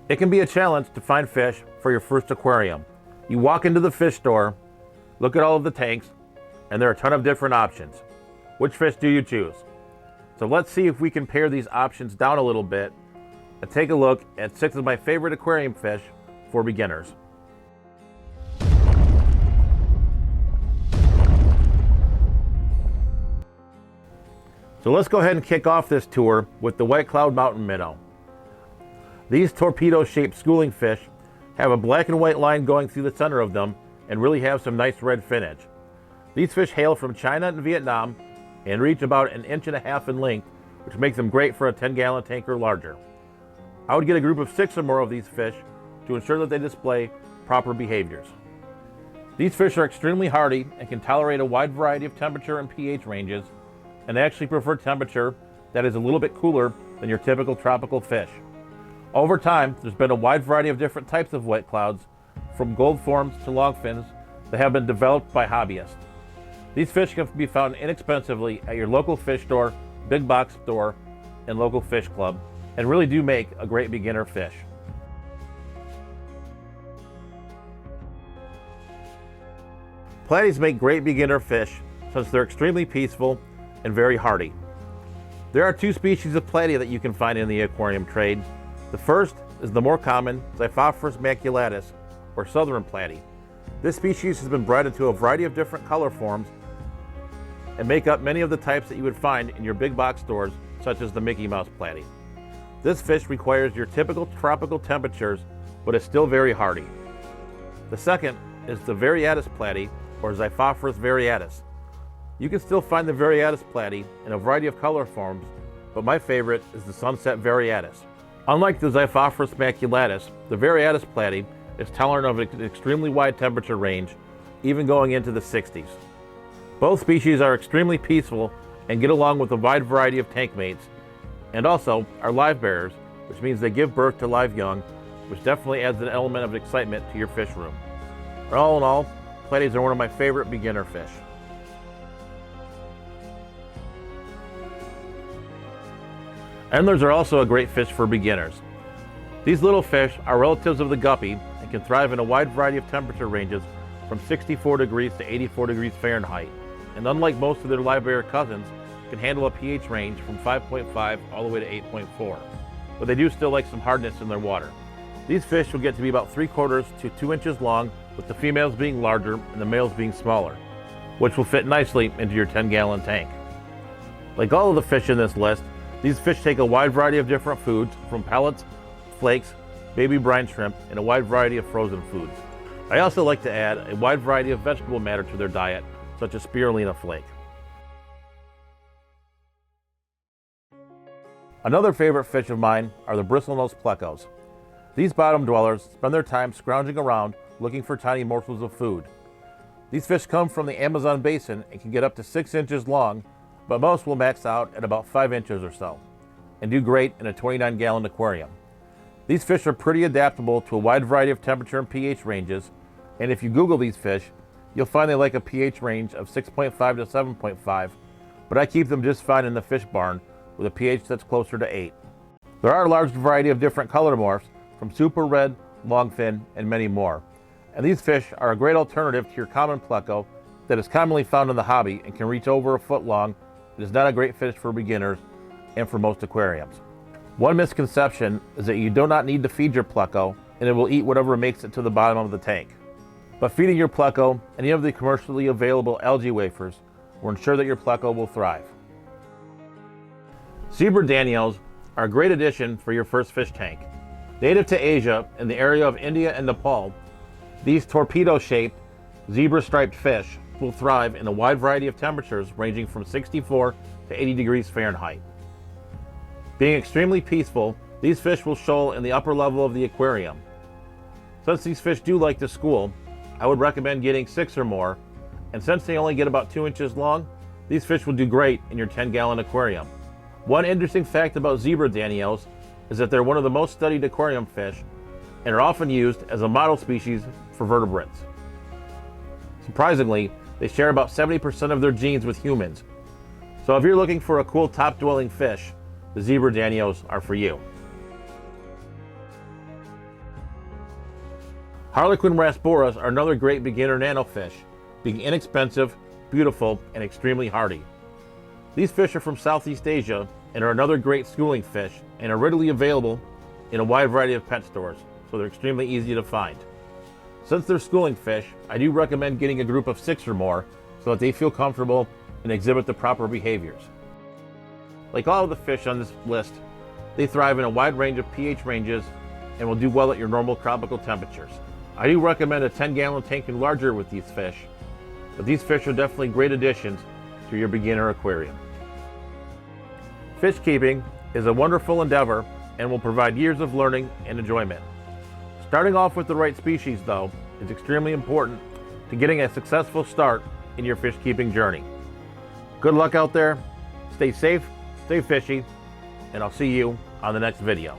It can be a challenge to find fish for your first aquarium. You walk into the fish store, look at all of the tanks, and there are a ton of different options. Which fish do you choose? So let's see if we can pare these options down a little bit and take a look at 6 of my favorite aquarium fish for beginners. So let's go ahead and kick off this tour with the White Cloud Mountain Minnow. These torpedo-shaped schooling fish have a black and white line going through the center of them and really have some nice red finnage. These fish hail from China and Vietnam and reach about 1.5 inches in length, which makes them great for a 10-gallon tank or larger. I would get a group of 6 or more of these fish to ensure that they display proper behaviors. These fish are extremely hardy and can tolerate a wide variety of temperature and pH ranges, and they actually prefer temperature that is a little bit cooler than your typical tropical fish. Over time, there's been a wide variety of different types of white clouds, from gold forms to longfins, that have been developed by hobbyists. These fish can be found inexpensively at your local fish store, big box store, and local fish club, and really do make a great beginner fish. Platies make great beginner fish since they're extremely peaceful and very hardy. There are 2 species of platy that you can find in the aquarium trade. The first is the more common Xiphophorus maculatus, or southern platy. This species has been bred into a variety of different color forms and make up many of the types that you would find in your big box stores, such as the Mickey Mouse platy. This fish requires your typical tropical temperatures, but is still very hardy. The second is the Variatus platy, or Xiphophorus variatus. You can still find the Variatus platy in a variety of color forms, but my favorite is the Sunset variatus. Unlike the Xiphophorus maculatus, the Variatus platy is tolerant of an extremely wide temperature range, even going into the 60s. Both species are extremely peaceful and get along with a wide variety of tank mates, and also are live bearers, which means they give birth to live young, which definitely adds an element of excitement to your fish room. All in all, platies are one of my favorite beginner fish. Endlers are also a great fish for beginners. These little fish are relatives of the guppy and can thrive in a wide variety of temperature ranges from 64 degrees to 84 degrees Fahrenheit, and unlike most of their Livebearer cousins, can handle a pH range from 5.5 all the way to 8.4. But they do still like some hardness in their water. These fish will get to be about 3/4 to 2 inches long, with the females being larger and the males being smaller, which will fit nicely into your 10-gallon tank. Like all of the fish in this list, these fish take a wide variety of different foods, from pellets, flakes, baby brine shrimp, and a wide variety of frozen foods. I also like to add a wide variety of vegetable matter to their diet, such as spirulina flake. Another favorite fish of mine are the Bristlenose plecos. These bottom dwellers spend their time scrounging around looking for tiny morsels of food. These fish come from the Amazon basin and can get up to 6 inches long, but most will max out at about 5 inches or so, and do great in a 29-gallon aquarium. These fish are pretty adaptable to a wide variety of temperature and pH ranges, and if you Google these fish, you'll find they like a pH range of 6.5 to 7.5, but I keep them just fine in the fish barn with a pH that's closer to 8. There are a large variety of different color morphs, from super red, longfin, and many more. And these fish are a great alternative to your common pleco that is commonly found in the hobby and can reach over a foot long. It is not a great fish for beginners and for most aquariums. One misconception is that you do not need to feed your pleco and it will eat whatever makes it to the bottom of the tank. But feeding your pleco any of the commercially available algae wafers will ensure that your pleco will thrive. Zebra Danios are a great addition for your first fish tank. Native to Asia in the area of India and Nepal, these torpedo-shaped, zebra-striped fish will thrive in a wide variety of temperatures ranging from 64 to 80 degrees Fahrenheit. Being extremely peaceful, these fish will shoal in the upper level of the aquarium. Since these fish do like to school, I would recommend getting 6 or more, and since they only get about 2 inches long, these fish will do great in your 10-gallon aquarium. One interesting fact about zebra danios is that they're one of the most studied aquarium fish and are often used as a model species for vertebrates. Surprisingly, they share about 70% of their genes with humans. So if you're looking for a cool top-dwelling fish, the zebra danios are for you. Harlequin Rasboras are another great beginner nano fish, being inexpensive, beautiful, and extremely hardy. These fish are from Southeast Asia and are another great schooling fish and are readily available in a wide variety of pet stores, so they're extremely easy to find. Since they're schooling fish, I do recommend getting a group of 6 or more so that they feel comfortable and exhibit the proper behaviors. Like all of the fish on this list, they thrive in a wide range of pH ranges and will do well at your normal tropical temperatures. I do recommend a 10-gallon tank and larger with these fish, but these fish are definitely great additions to your beginner aquarium. Fish keeping is a wonderful endeavor and will provide years of learning and enjoyment. Starting off with the right species, though, is extremely important to getting a successful start in your fish keeping journey. Good luck out there, stay safe, stay fishy, and I'll see you on the next video.